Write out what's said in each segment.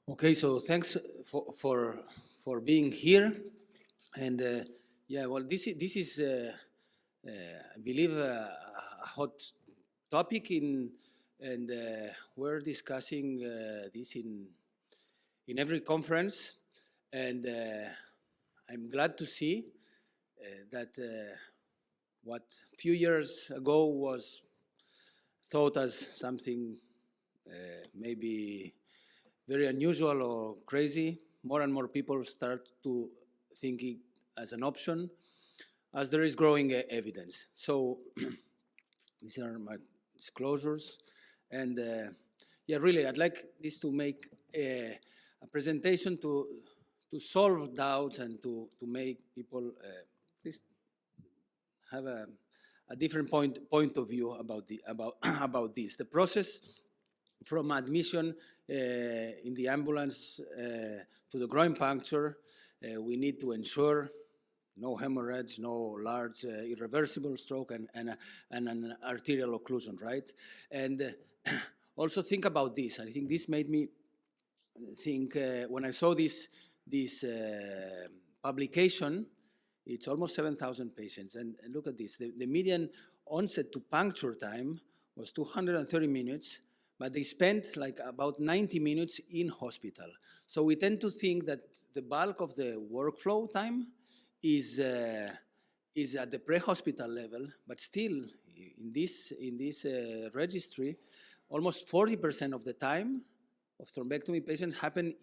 Okay, so thanks for being here, and yeah, well, this is I believe a hot topic and we're discussing this in every conference, and I'm glad to see that what a few years ago was thought as something maybe very unusual or crazy, more and more people start to think it as an option as there is growing evidence. So these are my disclosures. And yeah, really, I'd like this to make a presentation to solve doubts and to make people at least have a different point of view about about this. The process from admission in the ambulance to the groin puncture, we need to ensure no hemorrhage, no large irreversible stroke, and an arterial occlusion, right? And also think about this. I think this made me think when I saw this publication. It's almost 7,000 patients, and look at this. The median onset to puncture time was 230 minutes, but they spent like about 90 minutes in hospital. So we tend to think that the bulk of the workflow time is at the pre-hospital level, but still in this registry, almost 40% of the time of thrombectomy patients happen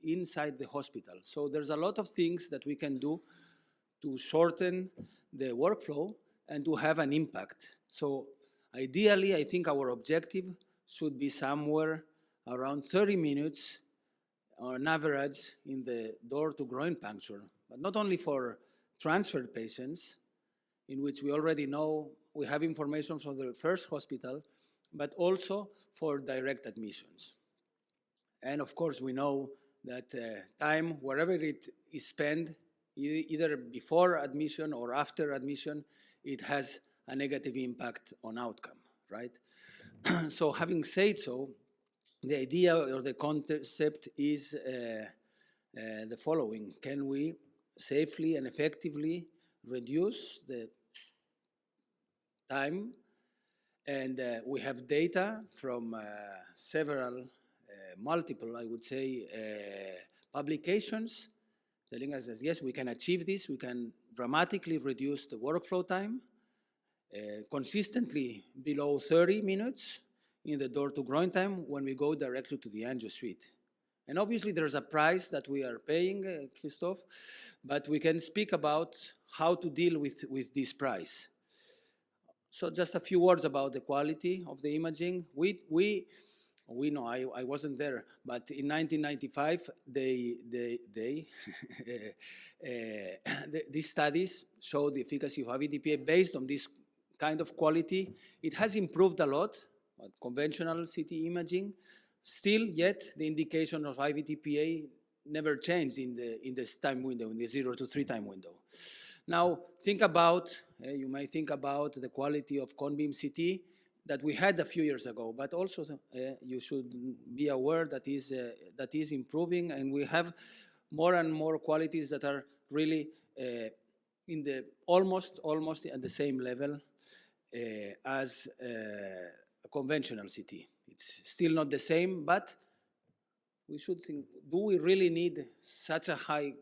inside the hospital. So there's a lot of things that we can do to shorten the workflow and to have an impact. So ideally, I think our objective should be somewhere around 30 minutes on average in the door to groin puncture, but not only for transferred patients, in which we already know we have information from the first hospital, but also for direct admissions. And of course, we know that time, wherever it is spent, either before admission or after admission, it has a negative impact on outcome, right? So having said so, the idea or the concept is the following. Can we safely and effectively reduce the time? And we have data from several, multiple, I would say, publications telling us that, yes, we can achieve this. We can dramatically reduce the workflow time, consistently below 30 minutes in the door to groin time when we go directly to the Angio Suite. And obviously there's a price that we are paying, Christophe, but we can speak about how to deal with this price. So just a few words about the quality of the imaging. We know, I wasn't there, but in 1995, these studies showed the efficacy of IVDPA based on this kind of quality. It has improved a lot, conventional CT imaging. Still, yet, the indication of IVDPA never changed in this time window, in the 0 to 3 time window. Now, think about, you might think about the quality of cone-beam CT that we had a few years ago, but also you should be aware that is improving, and we have more and more qualities that are really in the almost at the same level as a conventional CT. It's still not the same, but we should think, do we really need such a high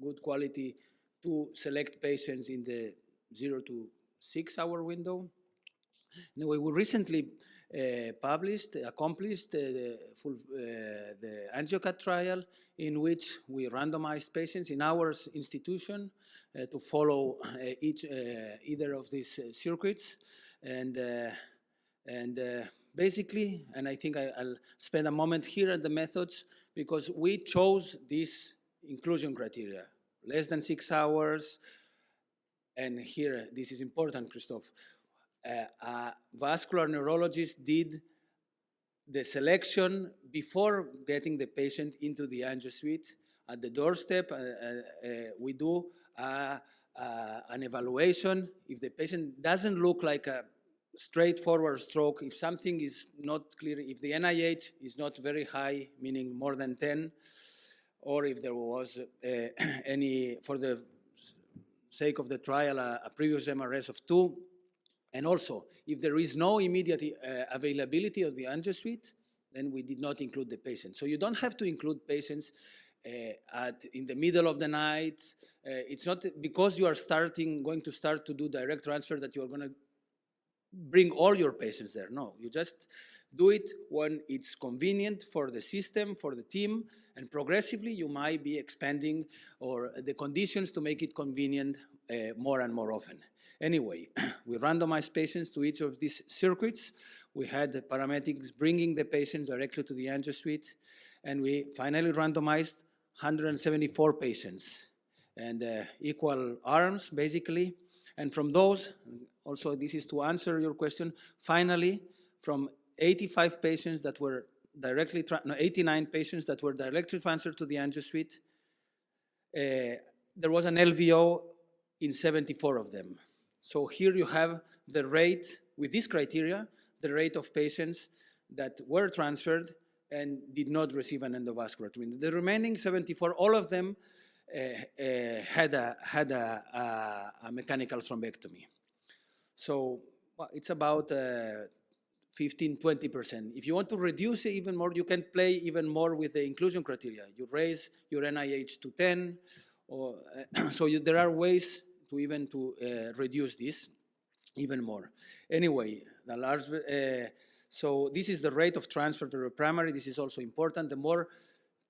good quality to select patients in the 0 to 6 hour window? Anyway, we recently accomplished the AngioCat trial, in which we randomized patients in our institution to follow either of these circuits, and basically, and I think I'll spend a moment here at the methods, because we chose this inclusion criteria: less than 6 hours, and here this is important, Christophe. A vascular neurologist did the selection before getting the patient into the Angio Suite. At the doorstep, we do an evaluation. If the patient doesn't look like a straightforward stroke, if something is not clear, if the NIH is not very high, meaning more than 10, or if there was any, for the sake of the trial, a previous MRS of 2, and also if there is no immediate availability of the Angio Suite, then we did not include the patient. So you don't have to include patients in the middle of the night. It's not because you are going to start to do direct transfer that you are going to bring all your patients there. No, you just do it when it's convenient for the system, for the team, and progressively you might be expanding or the conditions to make it convenient more and more often. Anyway, we randomized patients to each of these circuits. We had the paramedics bringing the patients directly to the Angio Suite, and we finally randomized 174 patients and equal arms, basically. And from those, also this is to answer your question, finally, from 85 patients that were directly, 89 patients that were directly transferred to the Angio Suite, there was an LVO in 74 of them. So here you have the rate, with this criteria, the rate of patients that were transferred and did not receive an endovascular treatment. The remaining 74, all of them had a mechanical thrombectomy. So it's about 15–20%. If you want to reduce it even more, you can play even more with the inclusion criteria. You raise your NIH to 10, or so there are ways to even reduce this even more. Anyway, the large. So this is the rate of transfer to the primary. This is also important. The more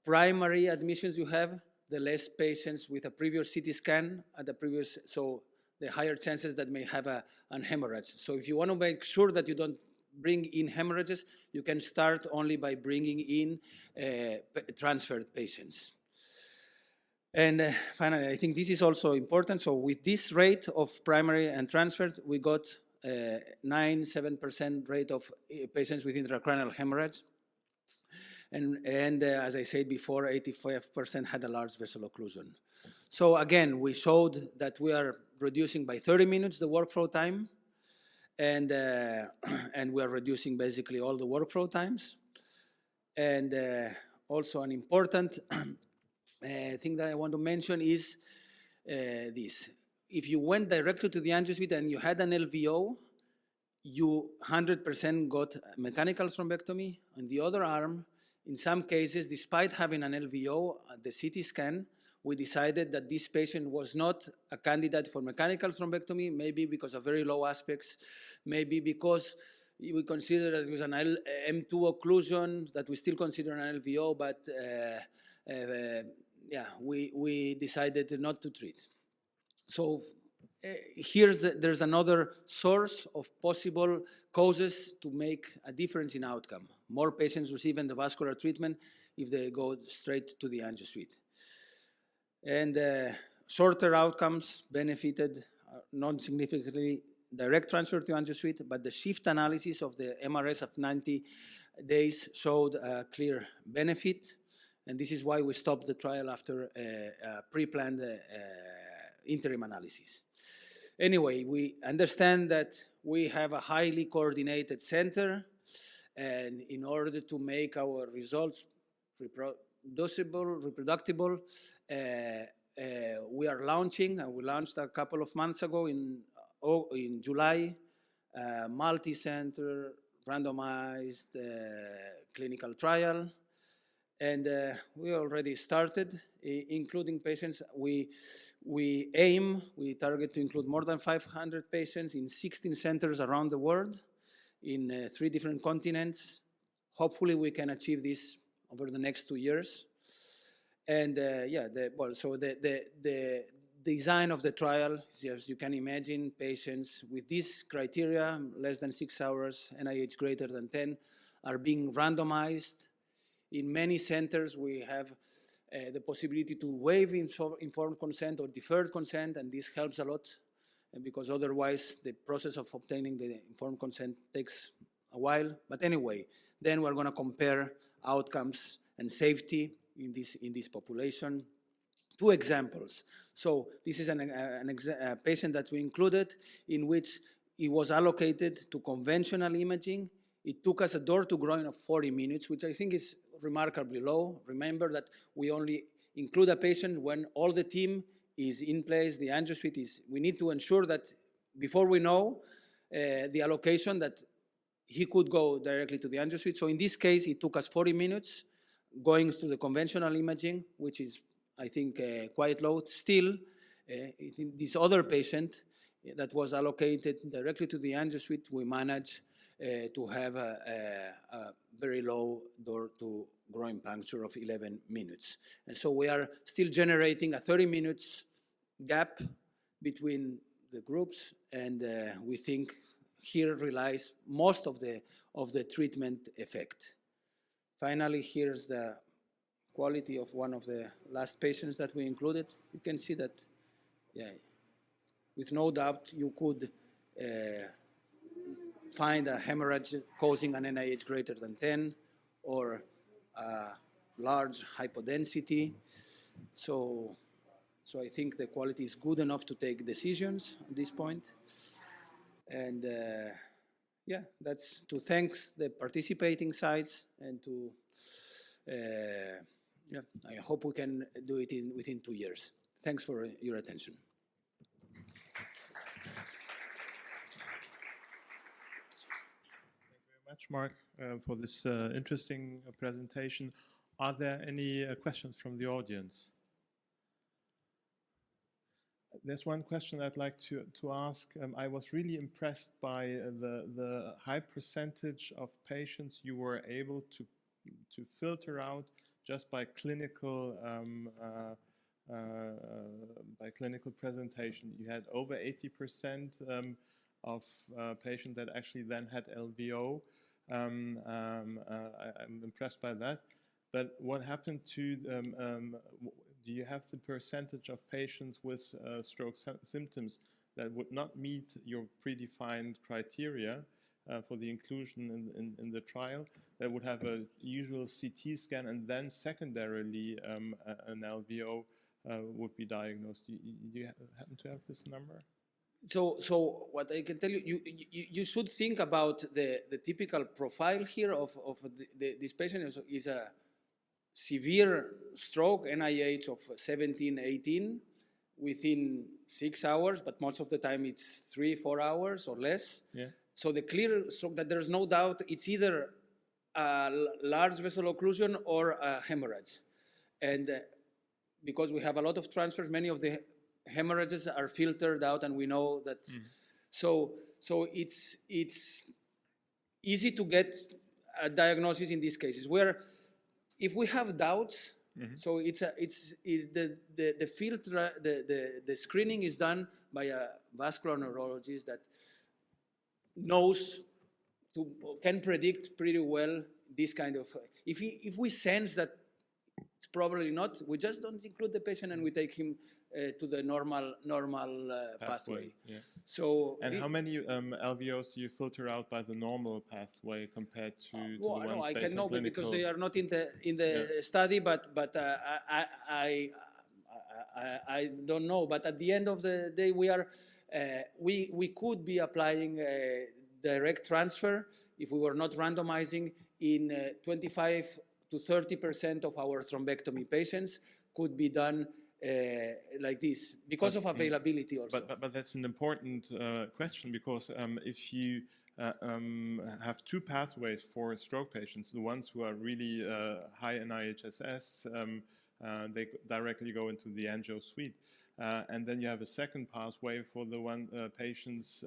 primary admissions you have, the less patients with a previous CT scan at the previous, so the higher chances that may have an hemorrhage. So if you want to make sure that you don't bring in hemorrhages, you can start only by bringing in transferred patients. And finally, I think this is also important. So with this rate of primary and transferred, we got 9–7% rate of patients with intracranial hemorrhage. And as I said before, 85% had a large vessel occlusion. So again, we showed that we are reducing by 30 minutes the workflow time, and we are reducing basically all the workflow times. And also an important thing that I want to mention is this. If you went directly to the Angio Suite and you had an LVO, you 100% got mechanical thrombectomy. On the other arm, in some cases, despite having an LVO at the CT scan, we decided that this patient was not a candidate for mechanical thrombectomy, maybe because of very low aspects, maybe because we consider that it was an M2 occlusion, that we still consider an LVO, but yeah, we decided not to treat. So there's another source of possible causes to make a difference in outcome. More patients receive endovascular treatment if they go straight to the Angio Suite. And shorter outcomes benefited non-significantly direct transfer to Angio Suite, but the shift analysis of the MRS of 90 days showed a clear benefit. And this is why we stopped the trial after a pre-planned interim analysis. Anyway, we understand that we have a highly coordinated center, and in order to make our results reproducible, we are launching, and we launched a couple of months ago in July, multi-center randomized clinical trial. And we already started including patients. We target to include more than 500 patients in 16 centers around the world in 3 different continents. Hopefully we can achieve this over the next 2 years. And yeah, the design of the trial is, as you can imagine, patients with this criteria, less than 6 hours, NIH greater than 10, are being randomized. In many centers, we have the possibility to waive informed consent or deferred consent, and this helps a lot, because otherwise the process of obtaining the informed consent takes a while. But anyway, then we're going to compare outcomes and safety in this population. 2 examples. So this is a patient that we included, in which he was allocated to conventional imaging. It took us a door to groin of 40 minutes, which I think is remarkably low. Remember that we only include a patient when all the team is in place. The Angio Suite is, we need to ensure that before we know the allocation that he could go directly to the Angio Suite. So in this case, it took us 40 minutes going through the conventional imaging, which is, I think, quite low. Still, this other patient that was allocated directly to the Angio Suite, we managed to have a very low door to groin puncture of 11 minutes. And so we are still generating a 30 minutes gap between the groups, and we think here relies most of the treatment effect. Finally, here's the quality of one of the last patients that we included. You can see that, yeah, with no doubt, you could find a hemorrhage causing an NIH greater than 10 or large hypodensity. So I think the quality is good enough to take decisions at this point. And yeah, that's to thank the participating sites and to, yeah, I hope we can do it within 2 years. Thanks for your attention. Much, Marc, for this interesting presentation. Are there any questions from the audience? There's one question I'd like to ask. I was really impressed by the high percentage of patients you were able to filter out just by clinical presentation. You had over 80% of patients that actually then had LVO. I'm impressed by that. But what happened to, do you have the percentage of patients with stroke symptoms that would not meet your predefined criteria for the inclusion in the trial, that would have a usual CT scan and then secondarily an LVO would be diagnosed? Do you happen to have this number? So what I can tell you, you should think about the typical profile here of this patient is a severe stroke, NIH of 17, 18, within 6 hours, but most of the time it's 3-4 hours or less. Yeah. So the clear stroke that there's no doubt it's either a large vessel occlusion or a hemorrhage. And because we have a lot of transfers, many of the hemorrhages are filtered out, and we know that. So it's easy to get a diagnosis in these cases. Where if we have doubts, so the filter, the screening is done by a vascular neurologist that can predict pretty well this kind of. If we sense that it's probably not, we just don't include the patient and we take him to the normal pathway. Yeah. So and how many LVOs do you filter out by the normal pathway compared to the ones no, I based cannot on because they are not in the study. But I don't know. But at the end of the day, we could be applying direct transfer if we were not randomizing in 25 to 30% of our thrombectomy patients could be done like this because of availability also. But that's an important question, because if you have two pathways for stroke patients, the ones who are really high in IHSS, they directly go into the Angio Suite. And then you have a second pathway for the patients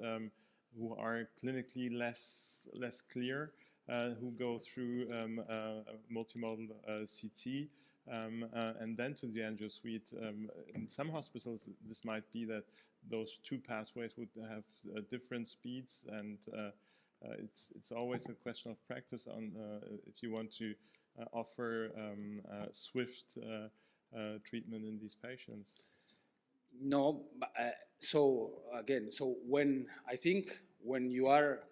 who are clinically less clear, who go through multimodal CT, and then to the Angio Suite. In some hospitals, this might be that those two pathways would have different speeds, and it's always a question of practice on if you want to offer swift treatment in these patients. No, so again, when you are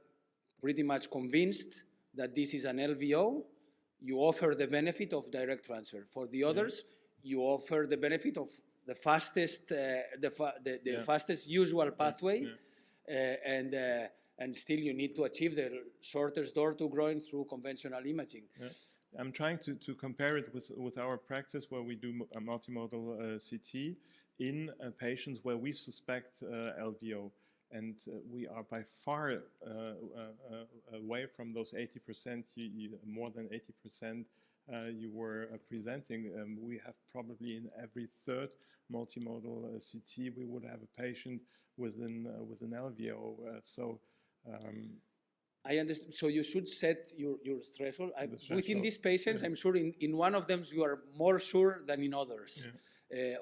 pretty much convinced that this is an LVO, you offer the benefit of direct transfer. For the others, you offer the benefit of the fastest, fastest usual pathway. and still you need to achieve the shortest door to groin through conventional imaging. Yeah. I'm trying to compare it with our practice where we do a multimodal CT in patients where we suspect LVO. And we are by far away from those 80%, more than 80% you were presenting. We have probably in every third multimodal CT, we would have a patient with an LVO. I understand. So you should set your threshold. Within these patients, yeah. I'm sure in one of them you are more sure than in others. Yeah.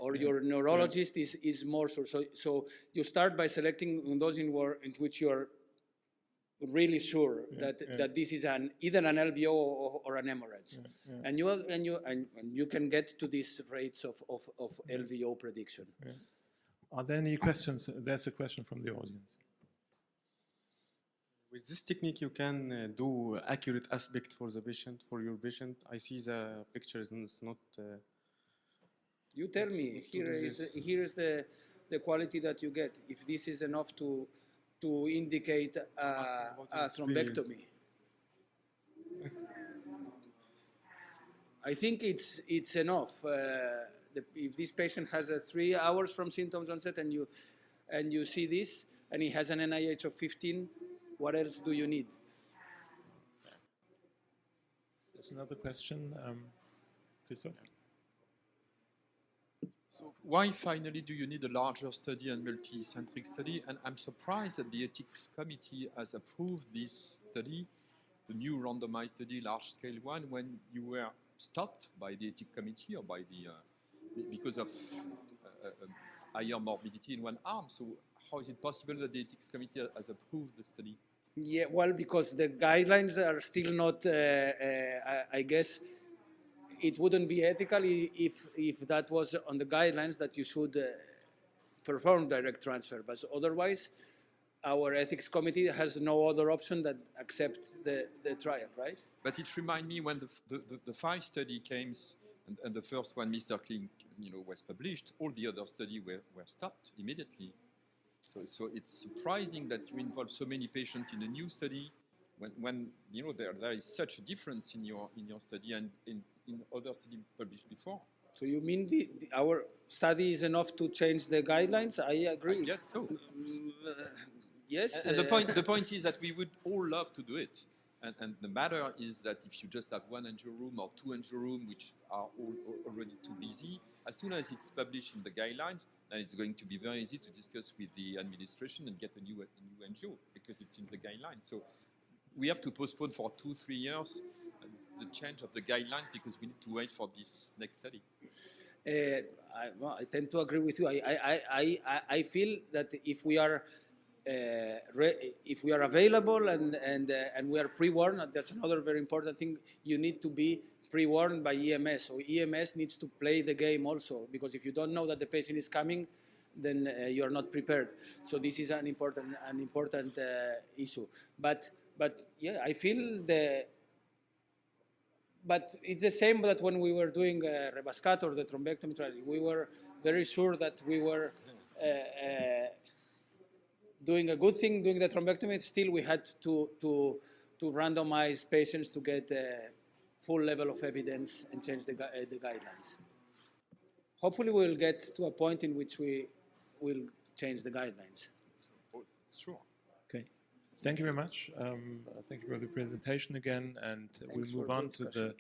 Or your neurologist is more sure. So you start by selecting those in which you are really sure that this is either an LVO or an hemorrhage, and you can get to these rates of LVO prediction. Yeah. Are there any questions? There's a question from the audience. With this technique, you can do accurate aspect for the patient, for your patient. I see the picture is not. You tell me. Here is the quality that you get. If this is enough to indicate a thrombectomy. I think it's enough. If this patient has 3 hours from symptoms onset and you see this and he has an NIH of 15, what else do you need? There's another question, Christoph. So why finally do you need a larger study and multi-centric study? And I'm surprised that the ethics committee has approved this study, the new randomized study, large-scale one, when you were stopped by the ethics committee or by because of higher morbidity in one arm. So how is it possible that the ethics committee has approved the study? Yeah, well, because the guidelines are still not, I guess, it wouldn't be ethical if that was on the guidelines that you should perform direct transfer. But otherwise, our ethics committee has no other option than accept the trial, right? But it reminds me when the 5 study came, and the first one, Mr. Klink, was published, all the other studies were stopped immediately. So it's surprising that you involve so many patients in a new study when there is such a difference in your study and in other studies published before. So you mean our study is enough to change the guidelines? I agree. I guess so. Yes. And the point is that we would all love to do it. And the matter is that if you just have 1 angio room or 2 angio room, which are already too busy, as soon as it's published in the guidelines, then it's going to be very easy to discuss with the administration and get a new angio because it's in the guidelines. So we have to postpone for 2-3 years the change of the guideline because we need to wait for this next study. I tend to agree with you. I feel that if we are available and we are pre-warned, that's another very important thing. You need to be pre-warned by EMS. So EMS needs to play the game also, because if you don't know that the patient is coming, then you are not prepared. So this is an important issue. But yeah, I feel but it's the same that when we were doing Rebascat or the thrombectomy trial, we were very sure that we were doing a good thing, doing the thrombectomy. Still, we had to randomize patients to get a full level of evidence and change the guidelines. Hopefully, we'll get to a point in which we will change the guidelines. It's true. Okay. Thank you very much. Thank you for the presentation again, and we'll move on to the